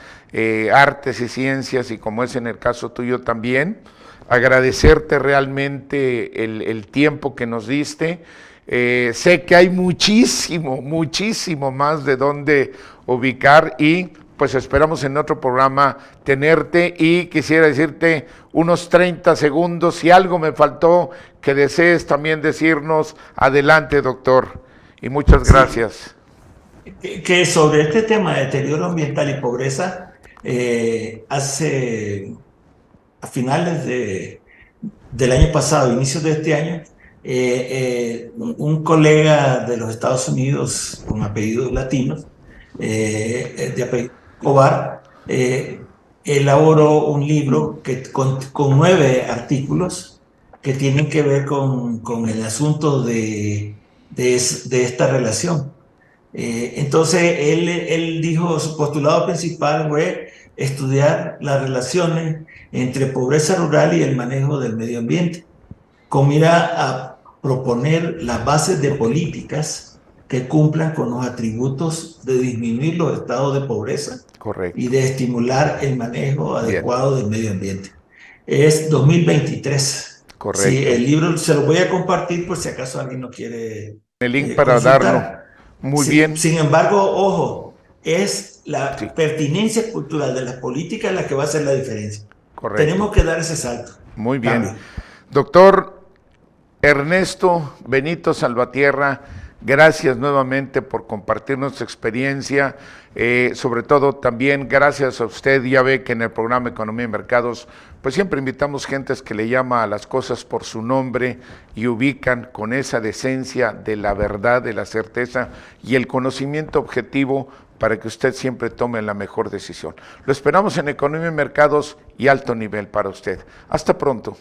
artes y ciencias, y como es en el caso tuyo también. Agradecerte realmente el tiempo que nos diste. Sé que hay muchísimo más de dónde ubicar y pues esperamos en otro programa tenerte y quisiera decirte unos 30 segundos, si algo me faltó que desees también decirnos, adelante doctor, y muchas gracias. Que sobre este tema de deterioro ambiental y pobreza, a finales del año pasado, inicios de este año, un colega de los Estados Unidos con apellidos latinos, de apellido Escobar, elaboró un libro con 9 artículos que tienen que ver con el asunto de esta relación. Entonces, él dijo, su postulado principal fue estudiar las relaciones entre pobreza rural y el manejo del medio ambiente, con mira a proponer las bases de políticas que cumplan con los atributos de disminuir los estados de pobreza. Correcto. Y de estimular el manejo adecuado del medio ambiente. Es 2023. Correcto. Sí, el libro se lo voy a compartir por si acaso alguien no quiere el link para consultar. Darlo. Muy bien. Sin embargo, ojo, es la pertinencia cultural de las políticas la que va a hacer la diferencia. Correcto. Tenemos que dar ese salto. Muy bien. Cambio. Doctor Ernesto Benito Salvatierra, gracias nuevamente por compartirnos su experiencia, sobre todo también gracias a usted. Ya ve que en el programa Economía y Mercados pues siempre invitamos gentes que le llama a las cosas por su nombre y ubican con esa decencia de la verdad, de la certeza y el conocimiento objetivo para que usted siempre tome la mejor decisión. Lo esperamos en Economía y Mercados y Alto Nivel para usted. Hasta pronto.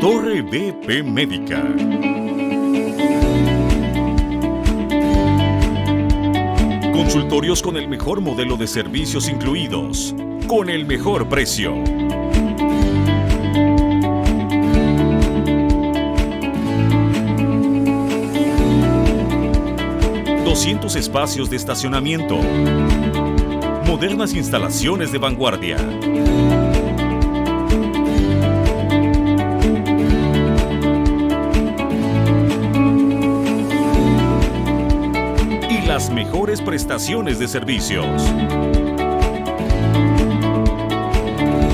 Torre BP Médica. Consultorios con el mejor modelo de servicios incluidos, con el mejor precio. ...200 espacios de estacionamiento... ...modernas instalaciones de vanguardia... las mejores prestaciones de servicios.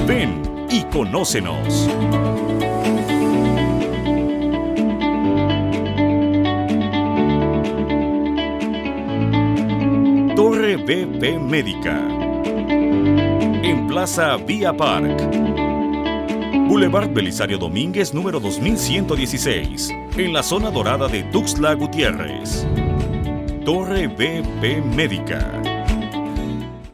Ven y conócenos. Torre BP Médica. En Plaza Vía Park. Boulevard Belisario Domínguez, número 2116. En la zona dorada de Tuxtla Gutiérrez. Torre BP Médica.